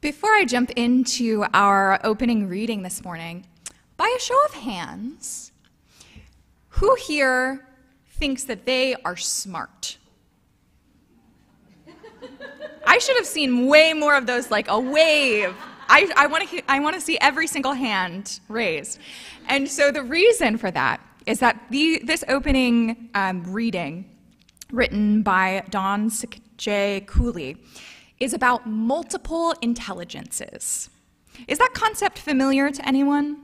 Before I jump into our opening reading this morning, by a show of hands, who here thinks that they are smart? I should have seen way more of those, like a wave. I want to see every single hand raised. And so the reason for that is that this opening reading, written by Don J. Cooley, is about multiple intelligences. Is that concept familiar to anyone?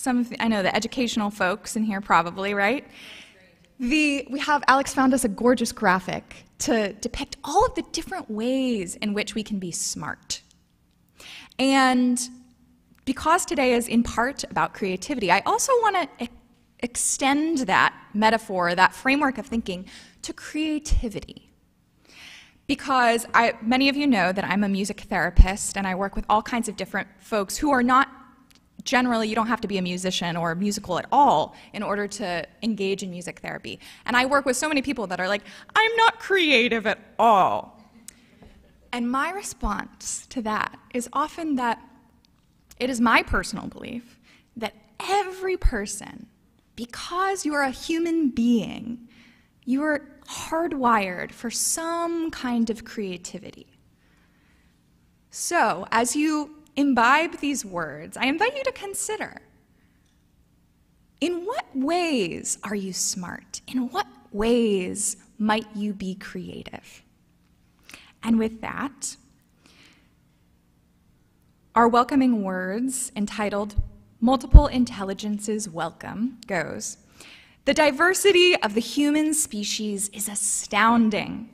I know the educational folks in here probably, right? Alex found us a gorgeous graphic to depict all of the different ways in which we can be smart. And because today is in part about creativity, I also want to extend that metaphor, that framework of thinking, to creativity. Because many of you know that I'm a music therapist, and I work with all kinds of different folks who are not, generally, you don't have to be a musician or musical at all in order to engage in music therapy. And I work with so many people that are like, I'm not creative at all. And my response to that is often that it is my personal belief that every person, because you are a human being, you are hardwired for some kind of creativity. So, as you imbibe these words, I invite you to consider, in what ways are you smart? In what ways might you be creative? And with that, our welcoming words, entitled Multiple Intelligences Welcome, goes, "The diversity of the human species is astounding.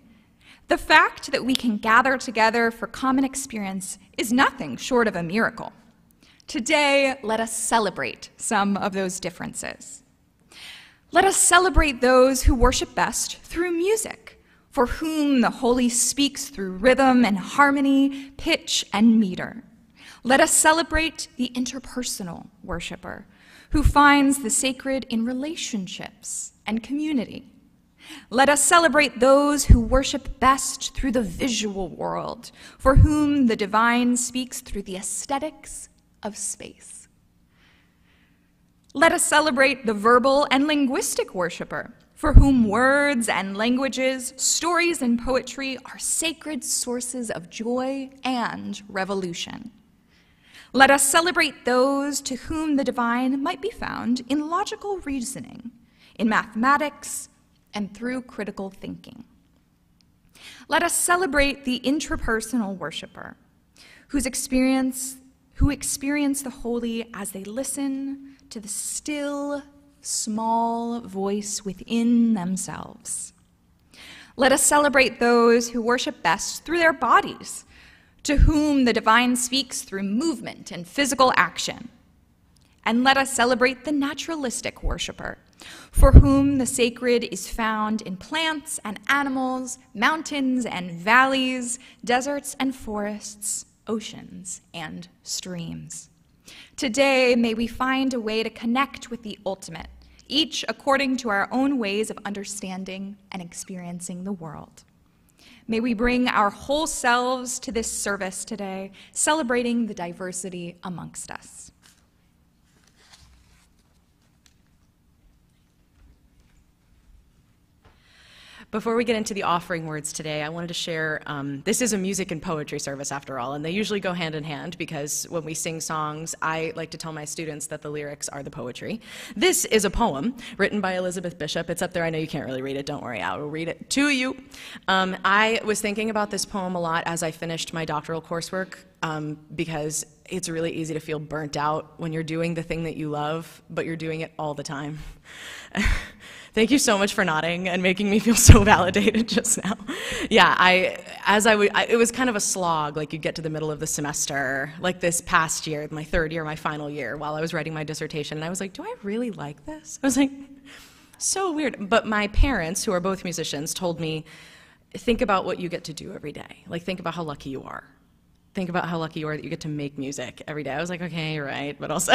The fact that we can gather together for common experience is nothing short of a miracle. Today, let us celebrate some of those differences. Let us celebrate those who worship best through music, for whom the holy speaks through rhythm and harmony, pitch and meter. Let us celebrate the interpersonal worshiper, who finds the sacred in relationships and community. Let us celebrate those who worship best through the visual world, for whom the divine speaks through the aesthetics of space. Let us celebrate the verbal and linguistic worshiper, for whom words and languages, stories and poetry are sacred sources of joy and revolution. Let us celebrate those to whom the divine might be found in logical reasoning, in mathematics, and through critical thinking. Let us celebrate the intrapersonal worshiper, who experience the holy as they listen to the still, small voice within themselves. Let us celebrate those who worship best through their bodies, to whom the divine speaks through movement and physical action. And let us celebrate the naturalistic worshiper, for whom the sacred is found in plants and animals, mountains and valleys, deserts and forests, oceans and streams. Today, may we find a way to connect with the ultimate, each according to our own ways of understanding and experiencing the world. May we bring our whole selves to this service today, celebrating the diversity amongst us. Before we get into the offering words today, I wanted to share, this is a music and poetry service after all, and they usually go hand in hand because when we sing songs, I like to tell my students that the lyrics are the poetry. This is a poem written by Elizabeth Bishop. It's up there. I know you can't really read it. Don't worry. I will read it to you. I was thinking about this poem a lot as I finished my doctoral coursework because it's really easy to feel burnt out when you're doing the thing that you love, but you're doing it all the time. Thank you so much for nodding and making me feel so validated just now. Yeah, it was kind of a slog, like you get to the middle of the semester, like this past year, my third year, my final year, while I was writing my dissertation, and I was like, do I really like this? I was like, so weird. But my parents, who are both musicians, told me, think about what you get to do every day. Like, think about how lucky you are. Think about how lucky you are that you get to make music every day. I was like, okay, you're right, but also.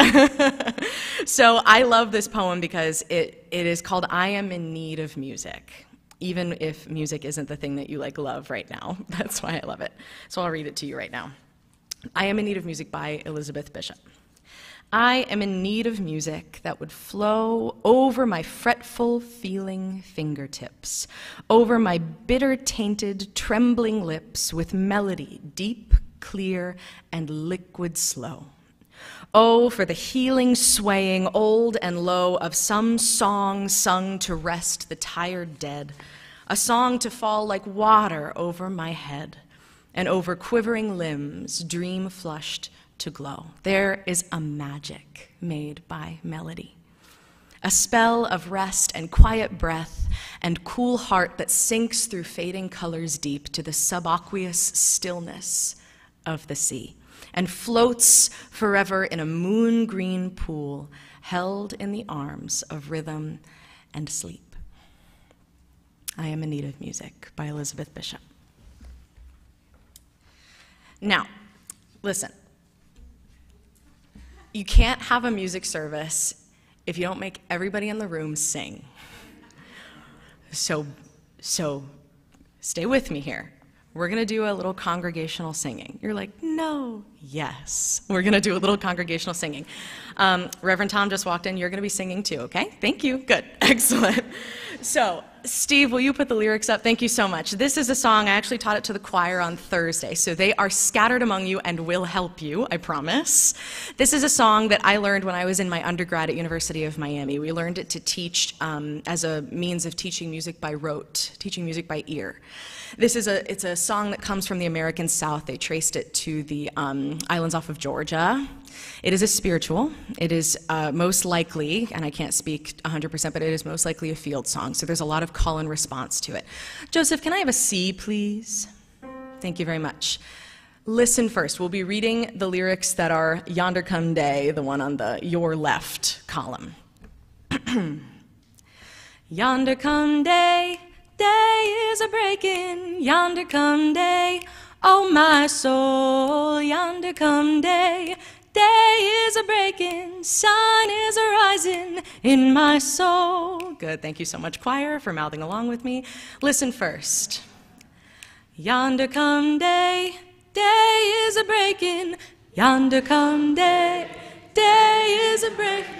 So I love this poem because it is called I Am in Need of Music, even if music isn't the thing that you love right now. That's why I love it. So I'll read it to you right now. I Am in Need of Music by Elizabeth Bishop. I am in need of music that would flow over my fretful, feeling fingertips, over my bitter-tainted, trembling lips with melody deep, clear, and liquid slow. Oh, for the healing swaying, old and low, of some song sung to rest the tired dead, a song to fall like water over my head, and over quivering limbs, dream-flushed to glow. There is a magic made by melody, a spell of rest and quiet breath and cool heart that sinks through fading colors deep to the subaqueous stillness of the sea and floats forever in a moon-green pool held in the arms of rhythm and sleep. I Am in Need of Music by Elizabeth Bishop. Now, listen. You can't have a music service if you don't make everybody in the room sing. So stay with me here. We're gonna do a little congregational singing. You're like, no, yes. We're gonna do a little congregational singing. Reverend Tom just walked in. You're gonna be singing too, okay? Thank you, good, excellent. So, Steve, will you put the lyrics up? Thank you so much. This is a song, I actually taught it to the choir on Thursday, so they are scattered among you and will help you, I promise. This is a song that I learned when I was in my undergrad at University of Miami. We learned it to teach as a means of teaching music by rote, teaching music by ear. It's a song that comes from the American South. They traced it to the islands off of Georgia. It is a spiritual. It is most likely, and I can't speak 100%, but it is most likely a field song. So there's a lot of call and response to it. Joseph, can I have a C, please? Thank you very much. Listen first. We'll be reading the lyrics that are Yonder Come Day, the one on your left column. Yonder come day, day is a breaking. Yonder come day, oh my soul. Yonder come day, day is a breaking, sun is a rising in my soul. Good, thank you so much, choir, for mouthing along with me. Listen first. Yonder come day, day is a breaking. Yonder come day, day is a breaking.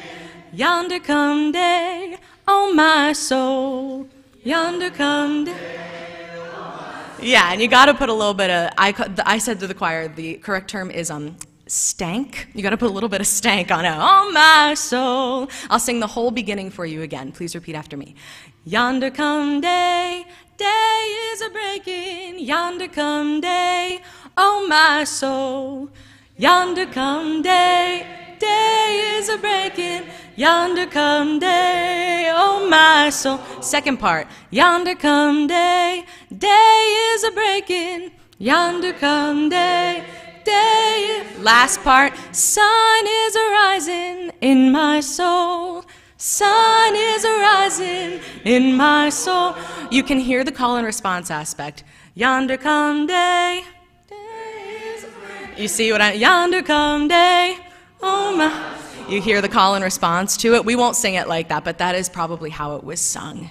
Yonder come day, oh my soul. Yonder come day. Yeah, and you got to put a little bit of, I said to the choir, the correct term is stank. You got to put a little bit of stank on it. Oh my soul. I'll sing the whole beginning for you again. Please repeat after me. Yonder come day, day is a breaking. Yonder come day, oh my soul. Yonder come day, day is a breaking. Yonder come day, oh my soul. Second part. Yonder come day, day is a breaking. Yonder come day, day. Last part. Sun is a rising in my soul. Sun is a rising in my soul. You can hear the call and response aspect. Yonder come day, day is a breaking. You see what yonder come day, oh my. You hear the call and response to it. We won't sing it like that, but that is probably how it was sung.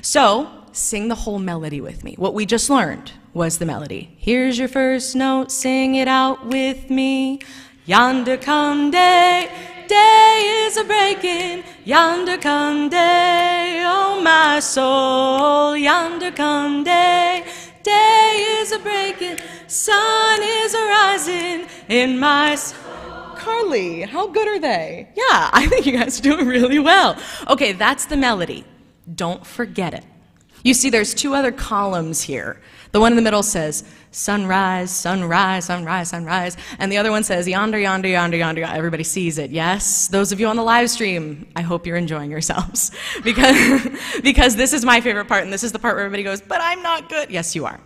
So, sing the whole melody with me. What we just learned was the melody. Here's your first note, sing it out with me. Yonder come day, day is a breaking. Yonder come day, oh my soul. Yonder come day, day is a breaking. Sun is a rising in my soul. Carly, how good are they? Yeah, I think you guys are doing really well. Okay, that's the melody. Don't forget it. You see, there's two other columns here. The one in the middle says, sunrise, sunrise, sunrise, sunrise. And the other one says, yonder, yonder, yonder, yonder. Everybody sees it, yes? Those of you on the live stream, I hope you're enjoying yourselves. Because this is my favorite part, and this is the part where everybody goes, but I'm not good. Yes, you are.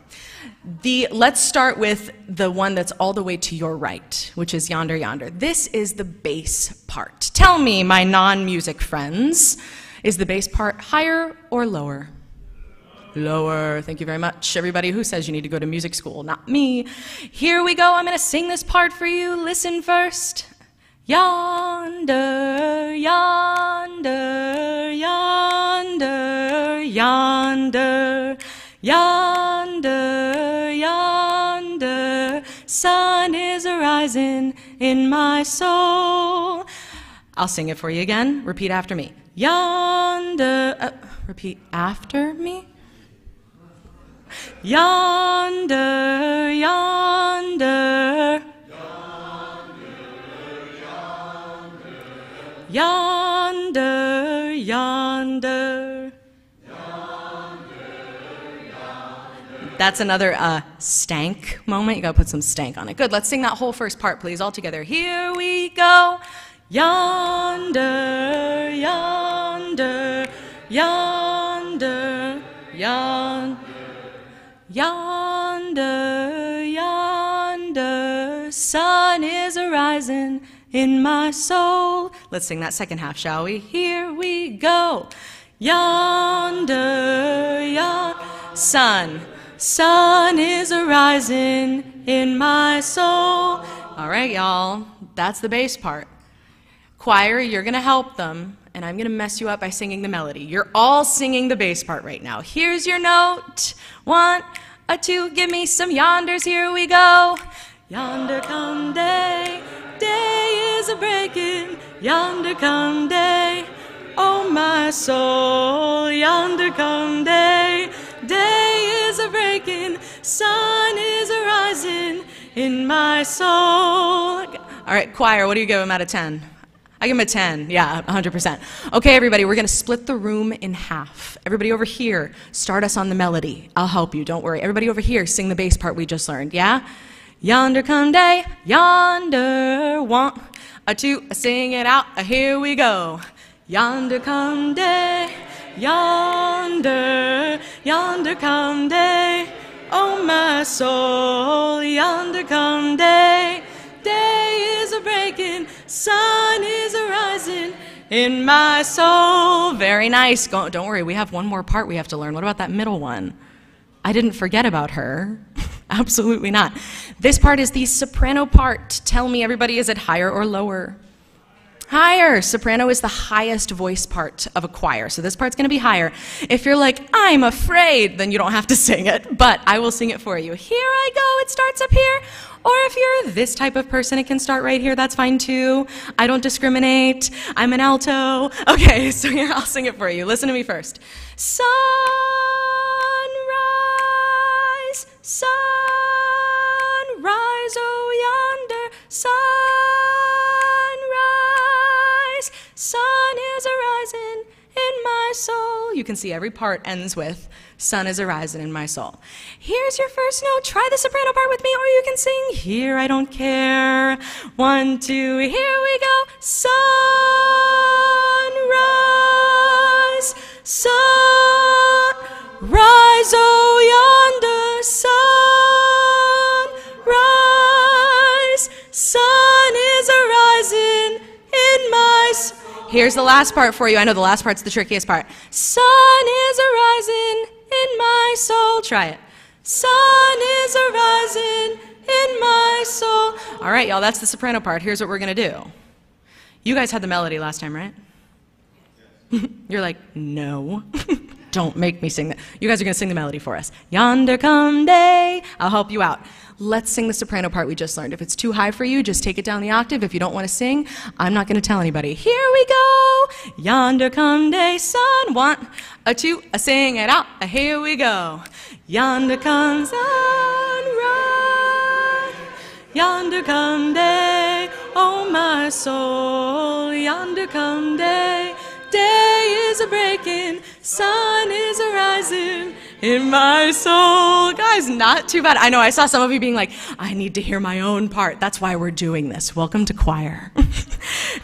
Let's start with the one that's all the way to your right, which is yonder, yonder. This is the bass part. Tell me, my non-music friends, is the bass part higher or lower? Lower. Thank you very much. Everybody who says you need to go to music school, not me. Here we go. I'm going to sing this part for you. Listen first. Yonder, yonder, yonder, yonder, yonder, yonder, sun is arising in my soul. I'll sing it for you again. Repeat after me. Yonder, repeat after me. Yonder, yonder. Yonder, yonder. That's another stank moment. You gotta put some stank on it. Good, let's sing that whole first part, please, all together. Here we go. Yonder, yonder, yonder, yonder, yonder, yonder, sun is arising in my soul. Let's sing that second half, shall we? Here we go. Yonder, yonder, sun is arising in my soul. All right, y'all, that's the bass part. Choir, you're gonna help them, and I'm gonna mess you up by singing the melody. You're all singing the bass part right now. Here's your note. 1, 2, give me some yonders, here we go. Yonder come day, day is a breaking, yonder come day, oh my soul, yonder come day, day is a breaking, sun is a rising in my soul. All right, choir, what do you give them out of 10? I give him a 10, yeah, 100%. Okay, everybody, we're gonna split the room in half. Everybody over here, start us on the melody. I'll help you, don't worry. Everybody over here, sing the bass part we just learned, yeah? Yonder come day, yonder, 1, 2, sing it out, here we go. Yonder come day, yonder, yonder come day, oh my soul, yonder come day, day is a breaking, sun is a rising in my soul. Very nice. Don't worry, we have one more part we have to learn. What about that middle one? I didn't forget about her. Absolutely not. This part is the soprano part. Tell me, everybody, is it higher or lower? Higher. Soprano is the highest voice part of a choir, so this part's gonna be higher. If you're like, I'm afraid, then you don't have to sing it, but I will sing it for you. Here I go, it starts up here. Or if you're this type of person, it can start right here, that's fine too. I don't discriminate, I'm an alto. Okay, so here, I'll sing it for you. Listen to me first. Sunrise, sunrise, oh yonder, sunrise, sun is arising in my soul. You can see every part ends with sun is arising in my soul. Here's your first note. Try the soprano part with me, or you can sing here, I don't care. 1, 2, here we go. Sunrise, sunrise, oh yonder, sunrise, sun is arising in my soul. Here's the last part for you. I know the last part's the trickiest part. Sun is arising in my soul. Try it. Sun is arising in my soul. All right, y'all, that's the soprano part. Here's what we're gonna do. You guys had the melody last time, right? You're like, no. Don't make me sing that. You guys are gonna sing the melody for us. Yonder come day. I'll help you out. Let's sing the soprano part we just learned. If it's too high for you, just take it down the octave. If you don't want to sing, I'm not going to tell anybody. Here we go. Yonder come day, sun. 1, 2, sing it out. Here we go. Yonder comes sunrise. Yonder come day, oh my soul. Yonder come day, day is a breaking, sun is a rising in my soul. Guys, not too bad. I know I saw some of you being like, I need to hear my own part. That's why we're doing this. Welcome to choir.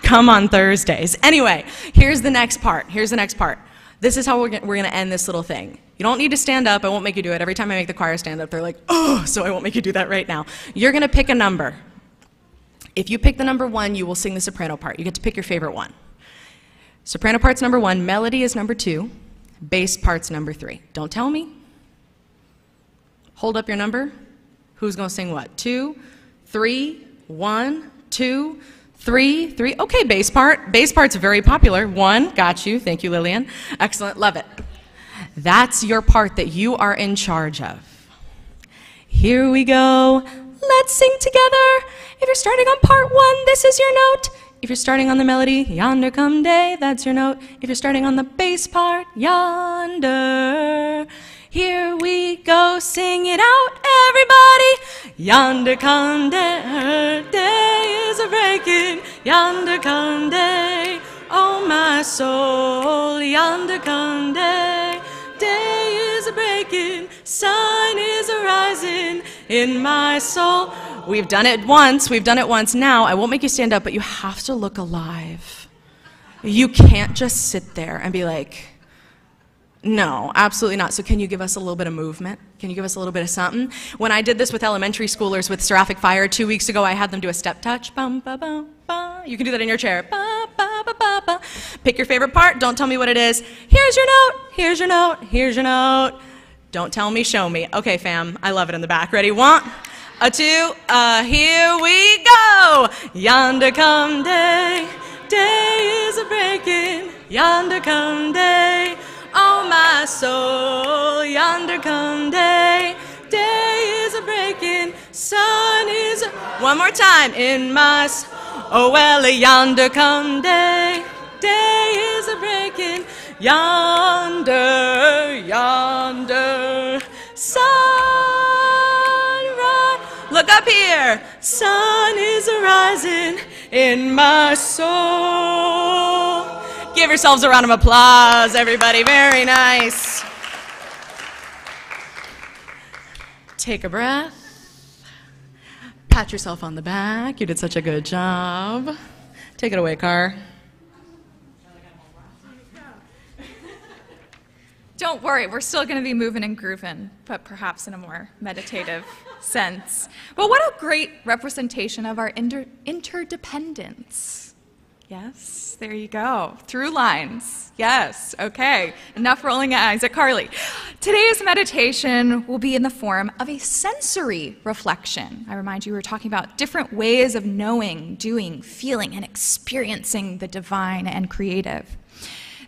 Come on Thursdays. Anyway, here's the next part. Here's the next part. This is how we're going to end this little thing. You don't need to stand up. I won't make you do it. Every time I make the choir stand up, they're like, oh, so I won't make you do that right now. You're going to pick a number. If you pick the number 1, you will sing the soprano part. You get to pick your favorite one. Soprano part's number 1, melody is number 2, bass part's number 3. Don't tell me. Hold up your number. Who's gonna sing what? 2, 3, 1, 2, 3, 3. Okay, bass part. Bass part's very popular. 1, got you. Thank you, Lillian. Excellent, love it. That's your part that you are in charge of. Here we go. let's sing together. If you're starting on part 1, this is your note. If you're starting on the melody, yonder come day, that's your note. If you're starting on the bass part, yonder. Here we go, sing it out, everybody. Yonder come day, day is a breaking. Yonder come day, oh my soul. Yonder come day, day is a breaking. Sun is a rising in my soul. We've done it once. Now, I won't make you stand up, but you have to look alive. You can't just sit there and be like, no, absolutely not. So can you give us a little bit of movement? Can you give us a little bit of something? When I did this with elementary schoolers with Seraphic Fire 2 weeks ago, I had them do a step touch. Bum, ba, bum, ba. You can do that in your chair. Ba, ba, ba, ba, ba. Pick your favorite part. Don't tell me what it is. Here's your note. Here's your note. Here's your note. Don't tell me, show me. Okay, fam, I love it in the back. Ready? 1, 2, here we go. Yonder come day, day is a breaking. Yonder come day, oh my soul. Yonder come day, day is a breaking. Sun is a... One more time. In my... Oh well, yonder come day, day is a breaking. Yonder, yonder, sunrise. Look up here. Sun is arising in my soul. Give yourselves a round of applause, everybody. Very nice. Take a breath. Pat yourself on the back. You did such a good job. Take it away, Car. Don't worry, we're still going to be moving and grooving, but perhaps in a more meditative sense. But what a great representation of our interdependence. Yes, there you go. Through lines. Yes, okay. Enough rolling eyes at Carly. Today's meditation will be in the form of a sensory reflection. I remind you, we were talking about different ways of knowing, doing, feeling, and experiencing the divine and creative.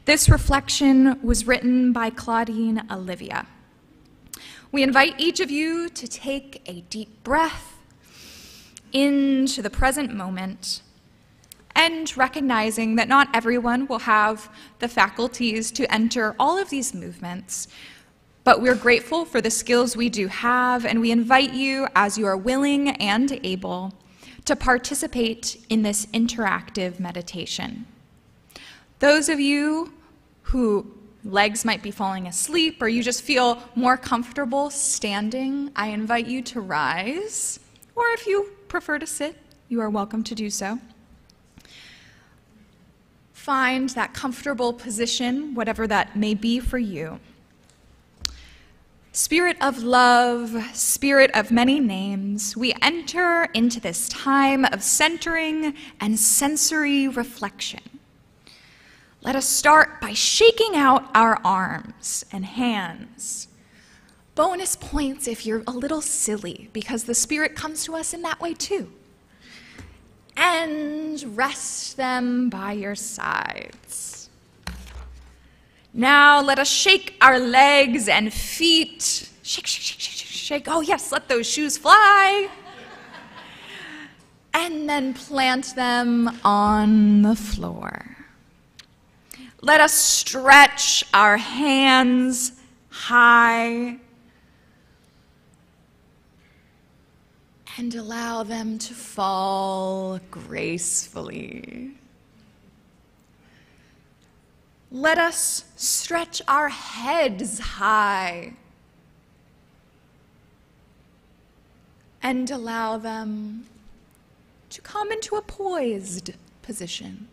This reflection was written by Claudine Olivia. We invite each of you to take a deep breath into the present moment and recognizing that not everyone will have the faculties to enter all of these movements, but we're grateful for the skills we do have, and we invite you, as you are willing and able, to participate in this interactive meditation. Those of you who legs might be falling asleep or you just feel more comfortable standing, I invite you to rise, or if you prefer to sit, you are welcome to do so. Find that comfortable position, whatever that may be for you. Spirit of love, Spirit of many names, we enter into this time of centering and sensory reflection. Let us start by shaking out our arms and hands. Bonus points if you're a little silly, because the Spirit comes to us in that way too. And rest them by your sides. Now let us shake our legs and feet. Shake, shake, shake, shake, shake. Oh yes, let those shoes fly. And then plant them on the floor. Let us stretch our hands high and allow them to fall gracefully. Let us stretch our heads high and allow them to come into a poised position.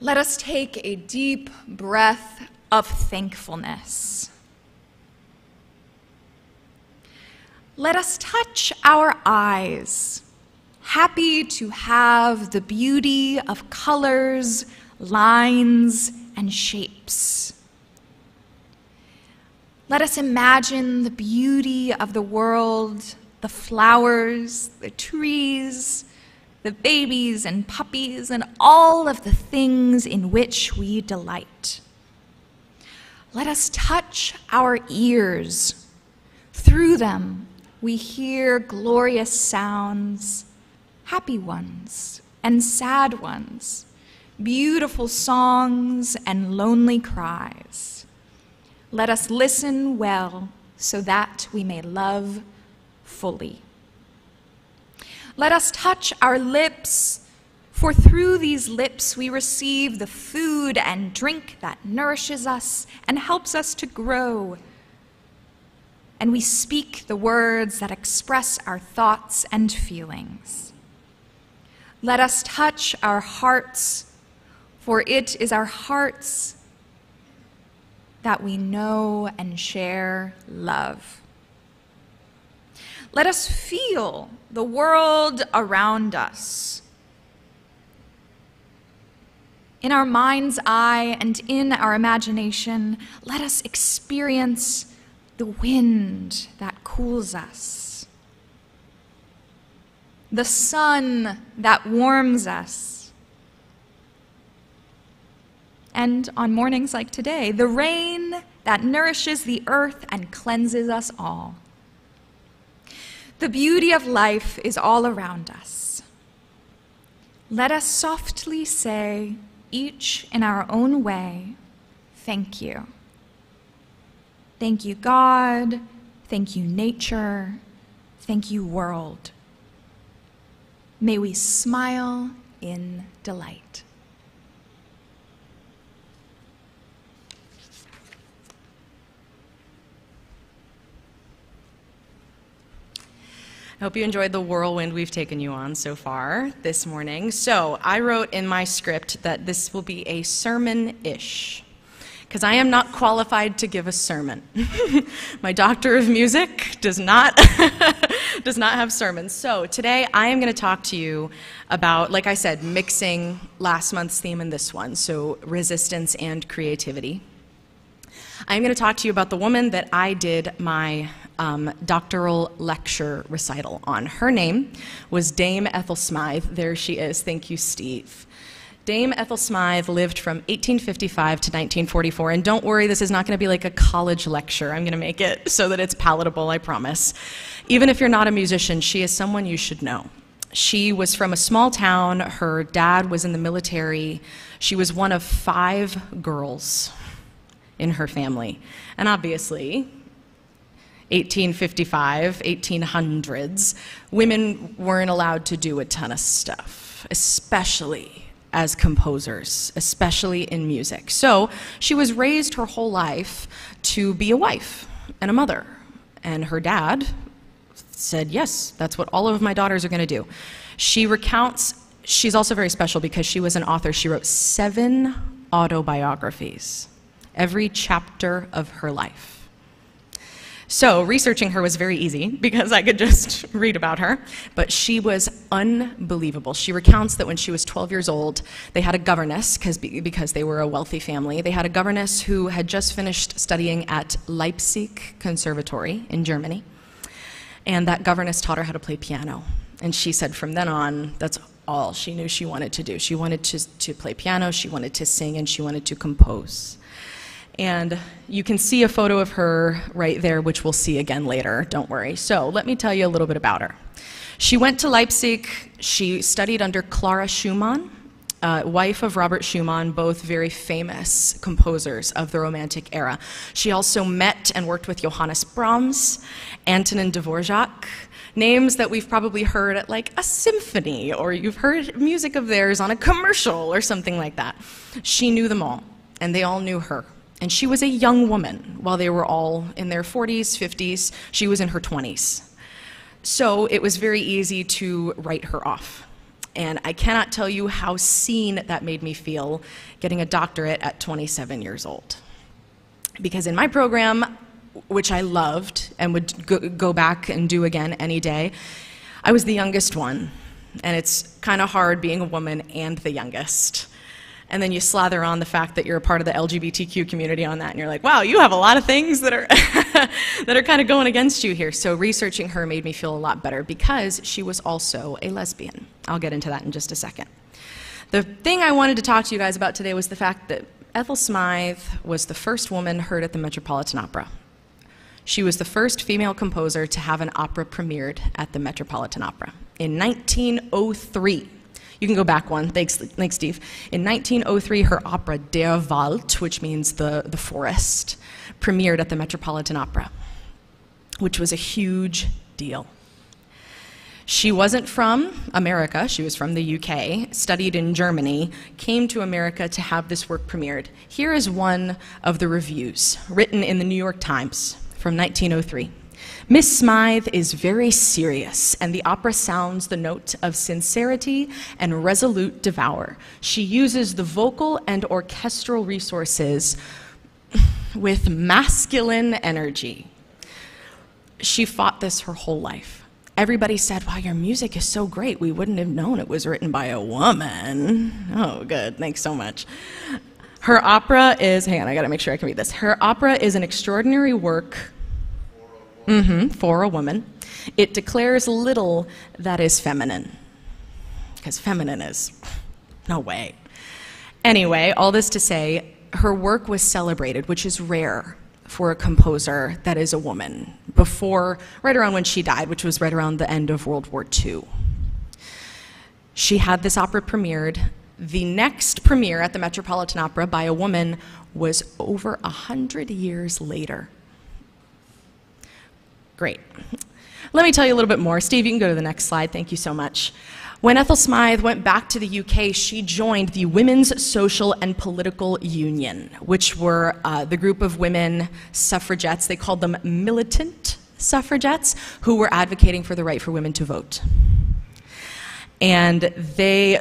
Let us take a deep breath of thankfulness. Let us touch our eyes, happy to have the beauty of colors, lines, and shapes. Let us imagine the beauty of the world, the flowers, the trees, the babies and puppies, and all of the things in which we delight. Let us touch our ears. Through them, we hear glorious sounds, happy ones and sad ones, beautiful songs and lonely cries. Let us listen well so that we may love fully. Let us touch our lips, for through these lips we receive the food and drink that nourishes us and helps us to grow. And we speak the words that express our thoughts and feelings. Let us touch our hearts, for it is our hearts that we know and share love. Let us feel the world around us. In our mind's eye and in our imagination, let us experience the wind that cools us, the sun that warms us, and on mornings like today, the rain that nourishes the earth and cleanses us all. The beauty of life is all around us. Let us softly say, each in our own way, thank you. Thank you, God. Thank you, nature. Thank you, world. May we smile in delight. I hope you enjoyed the whirlwind we've taken you on so far this morning. So I wrote in my script that this will be a sermon-ish, because I am not qualified to give a sermon. My doctor of music does not have sermons. So today I am going to talk to you about, like I said, mixing last month's theme and this one, so resistance and creativity. I'm going to talk to you about the woman that I did my doctoral lecture recital on. Her name was Dame Ethel Smythe. There she is. Thank you, Steve. Dame Ethel Smythe lived from 1855 to 1944, and don't worry, this is not going to be like a college lecture. I'm going to make it so that it's palatable, I promise. Even if you're not a musician, she is someone you should know. She was from a small town. Her dad was in the military. She was one of 5 girls in her family. And obviously, 1855, 1800s, women weren't allowed to do a ton of stuff, especially as composers, especially in music. So she was raised her whole life to be a wife and a mother. And her dad said, yes, that's what all of my daughters are going to do. She recounts, she's also very special because she was an author. She wrote 7 autobiographies, every chapter of her life. So researching her was very easy because I could just read about her, but she was unbelievable. She recounts that when she was 12 years old, they had a governess, because they were a wealthy family, they had a governess who had just finished studying at Leipzig Conservatory in Germany, and that governess taught her how to play piano. And she said from then on, that's all she knew she wanted to do. She wanted to play piano, she wanted to sing, and she wanted to compose. And you can see a photo of her right there, which we'll see again later, don't worry. So let me tell you a little bit about her. She went to Leipzig. She studied under Clara Schumann, wife of Robert Schumann, both very famous composers of the Romantic era. She also met and worked with Johannes Brahms, Antonin Dvorak, names that we've probably heard at like a symphony, or you've heard music of theirs on a commercial or something like that. She knew them all, and they all knew her. And she was a young woman. While they were all in their 40s, 50s, she was in her 20s. So it was very easy to write her off. And I cannot tell you how seen that made me feel getting a doctorate at 27 years old. Because in my program, which I loved and would go back and do again any day, I was the youngest one. And it's kind of hard being a woman and the youngest. And then you slather on the fact that you're a part of the LGBTQ community on that, and you're like, wow, you have a lot of things that are that are kind of going against you here. So researching her made me feel a lot better because she was also a lesbian. I'll get into that in just a second. The thing I wanted to talk to you guys about today was the fact that Ethel Smythe was the first woman heard at the Metropolitan Opera. She was the first female composer to have an opera premiered at the Metropolitan Opera in 1903. You can go back one. Thanks, Steve. In 1903, her opera Der Wald, which means the forest, premiered at the Metropolitan Opera, which was a huge deal. She wasn't from America. She was from the UK, studied in Germany, came to America to have this work premiered. Here is one of the reviews written in the New York Times from 1903. Miss Smythe is very serious, and the opera sounds the note of sincerity and resolute devour. She uses the vocal and orchestral resources with masculine energy. She fought this her whole life. Everybody said, wow, your music is so great. We wouldn't have known it was written by a woman. Oh, good. Thanks so much. Her opera is, hang on, I gotta make sure I can read this. Her opera is an extraordinary work for a woman. It declares little that is feminine, because feminine is, no way. Anyway, all this to say, her work was celebrated, which is rare for a composer that is a woman, right around when she died, which was right around the end of World War II. She had this opera premiered. The next premiere at the Metropolitan Opera by a woman was over 100 years later. Great. Let me tell you a little bit more. Steve, you can go to the next slide. Thank you so much. When Ethel Smythe went back to the UK, she joined the Women's Social and Political Union, which were the group of women suffragettes. They called them militant suffragettes, who were advocating for the right for women to vote. And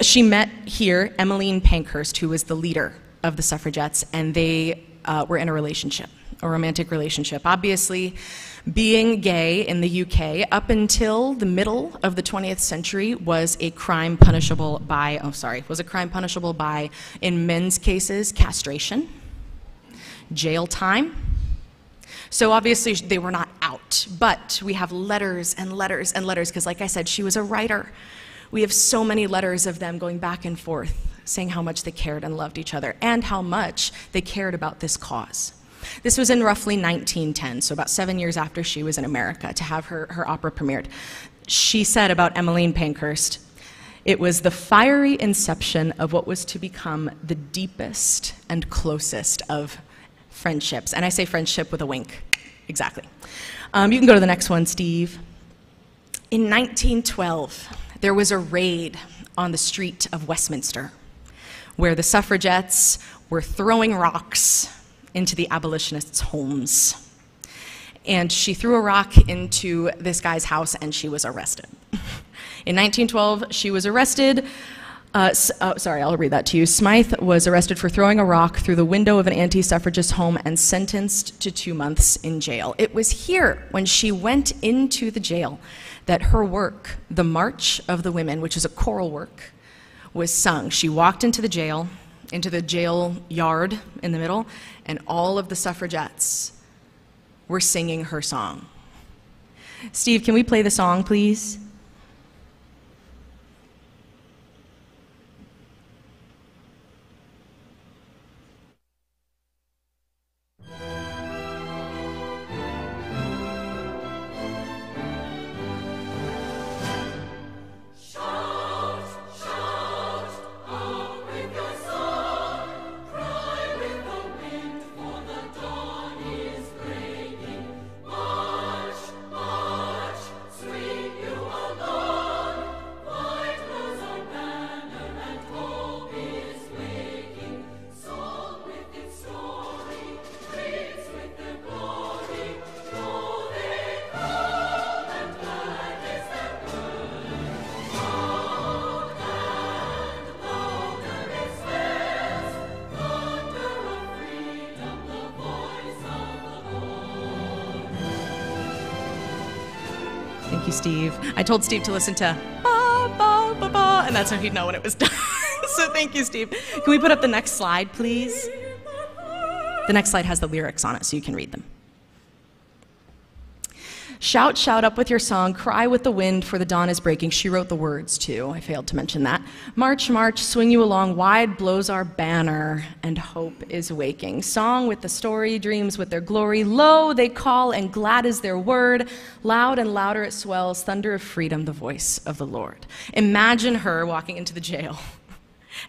she met here Emmeline Pankhurst, who was the leader of the suffragettes, and they were in a relationship, a romantic relationship. Obviously, being gay in the UK up until the middle of the 20th century was a crime punishable by, in men's cases, castration, jail time. So obviously they were not out, but we have letters and letters and letters, because like I said, she was a writer. We have so many letters of them going back and forth, saying how much they cared and loved each other, and how much they cared about this cause. This was in roughly 1910, so about 7 years after she was in America, to have her opera premiered. She said about Emmeline Pankhurst, it was the fiery inception of what was to become the deepest and closest of friendships. And I say friendship with a wink. Exactly. You can go to the next one, Steve. In 1912, there was a raid on the street of Westminster, where the suffragettes were throwing rocks into the abolitionists' homes. And she threw a rock into this guy's house, and she was arrested. In 1912, she was arrested. Sorry, I'll read that to you. Smythe was arrested for throwing a rock through the window of an anti-suffragist home and sentenced to 2 months in jail. It was here, when she went into the jail, that her work, The March of the Women, which is a choral work, was sung. She walked into the jail yard in the middle, and all of the suffragettes were singing her song. Steve, can we play the song, please? Thank you, Steve. I told Steve to listen to ba, ba, ba, ba, and that's how he'd know when it was done. So thank you, Steve. Can we put up the next slide, please? The next slide has the lyrics on it, so you can read them. Shout, shout up with your song, cry with the wind, for the dawn is breaking. She wrote the words, too. I failed to mention that. March, march, swing you along, wide blows our banner, and hope is waking. Song with the story, dreams with their glory. Lo, they call, and glad is their word. Loud and louder it swells, thunder of freedom, the voice of the Lord. Imagine her walking into the jail,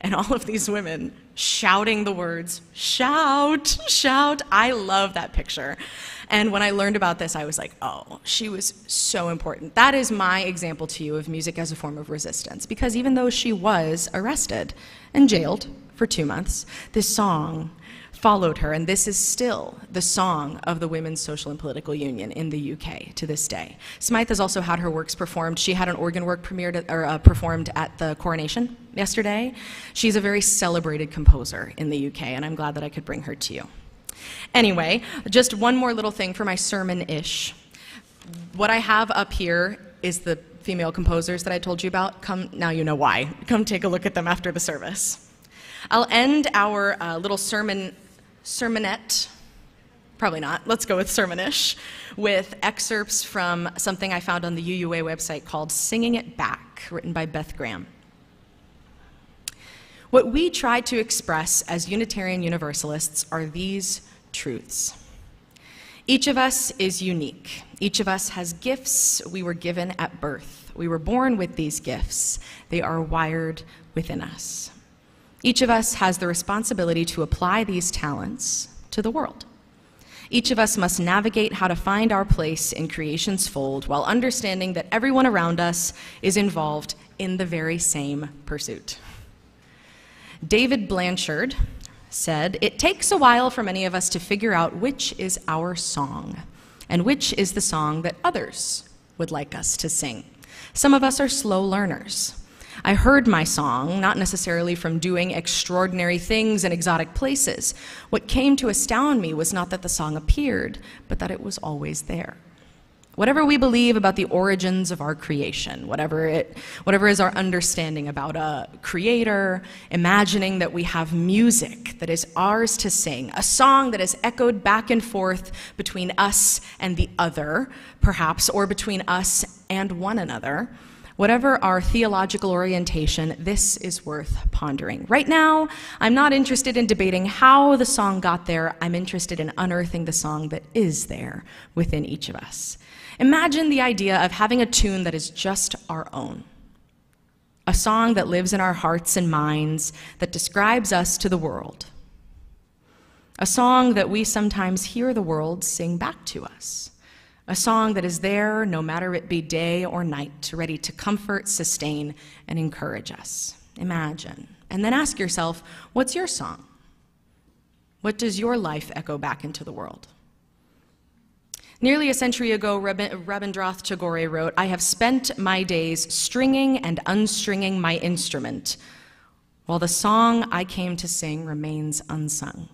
and all of these women shouting the words, shout, shout. I love that picture. And when I learned about this, I was like, oh, she was so important. That is my example to you of music as a form of resistance, because even though she was arrested and jailed for 2 months, this song followed her, and this is still the song of the Women's Social and Political Union in the UK to this day. Smythe has also had her works performed. She had an organ work performed at the coronation yesterday. She's a very celebrated composer in the UK, and I'm glad that I could bring her to you. Anyway, just one more little thing for my sermon-ish. What I have up here is the female composers that I told you about. Come, now you know why. Come take a look at them after the service. I'll end our little sermonette, probably not, let's go with sermon-ish, with excerpts from something I found on the UUA website called Singing It Back, written by Beth Graham. What we try to express as Unitarian Universalists are these truths. Each of us is unique. Each of us has gifts we were given at birth. We were born with these gifts. They are wired within us. Each of us has the responsibility to apply these talents to the world. Each of us must navigate how to find our place in creation's fold while understanding that everyone around us is involved in the very same pursuit. David Blanchard said, "It takes a while for many of us to figure out which is our song and which is the song that others would like us to sing. Some of us are slow learners. I heard my song, not necessarily from doing extraordinary things in exotic places. What came to astound me was not that the song appeared, but that it was always there." Whatever we believe about the origins of our creation, whatever is our understanding about a creator, imagining that we have music that is ours to sing, a song that is echoed back and forth between us and the other, perhaps, or between us and one another, whatever our theological orientation, this is worth pondering. Right now, I'm not interested in debating how the song got there. I'm interested in unearthing the song that is there within each of us. Imagine the idea of having a tune that is just our own, a song that lives in our hearts and minds, that describes us to the world, a song that we sometimes hear the world sing back to us, a song that is there no matter it be day or night, ready to comfort, sustain, and encourage us. Imagine, and then ask yourself, what's your song? What does your life echo back into the world? Nearly a century ago, Rabindranath Tagore wrote, "I have spent my days stringing and unstringing my instrument, while the song I came to sing remains unsung."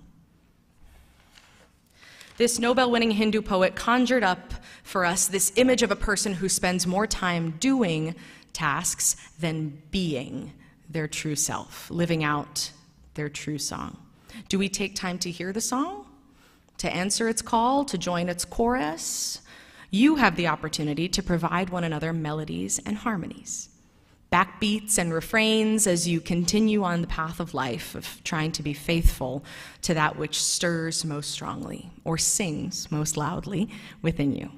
This Nobel-winning Hindu poet conjured up for us this image of a person who spends more time doing tasks than being their true self, living out their true song. Do we take time to hear the song? To answer its call, to join its chorus? You have the opportunity to provide one another melodies and harmonies, backbeats and refrains as you continue on the path of life, of trying to be faithful to that which stirs most strongly or sings most loudly within you.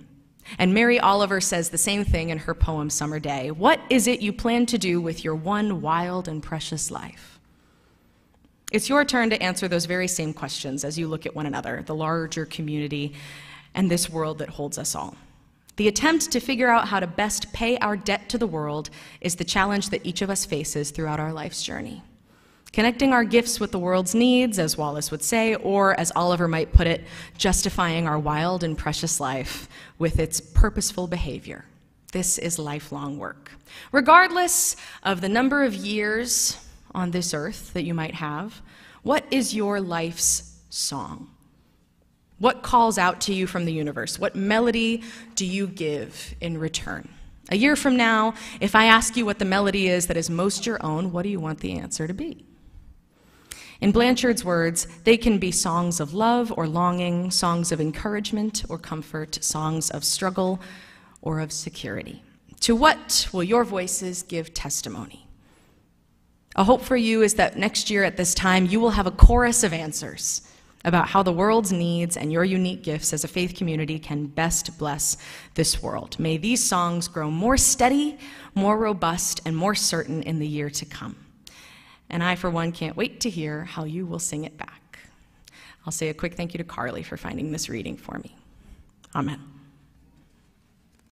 And Mary Oliver says the same thing in her poem, Summer Day. What is it you plan to do with your one wild and precious life? It's your turn to answer those very same questions as you look at one another, the larger community, and this world that holds us all. The attempt to figure out how to best pay our debt to the world is the challenge that each of us faces throughout our life's journey. Connecting our gifts with the world's needs, as Wallace would say, or as Oliver might put it, justifying our wild and precious life with its purposeful behavior. This is lifelong work. Regardless of the number of years on this earth that you might have, what is your life's song? What calls out to you from the universe? What melody do you give in return? A year from now, if I ask you what the melody is that is most your own, what do you want the answer to be? In Blanchard's words, they can be songs of love or longing, songs of encouragement or comfort, songs of struggle or of security. To what will your voices give testimony? A hope for you is that next year at this time, you will have a chorus of answers about how the world's needs and your unique gifts as a faith community can best bless this world. May these songs grow more steady, more robust, and more certain in the year to come. And I, for one, can't wait to hear how you will sing it back. I'll say a quick thank you to Carly for finding this reading for me. Amen.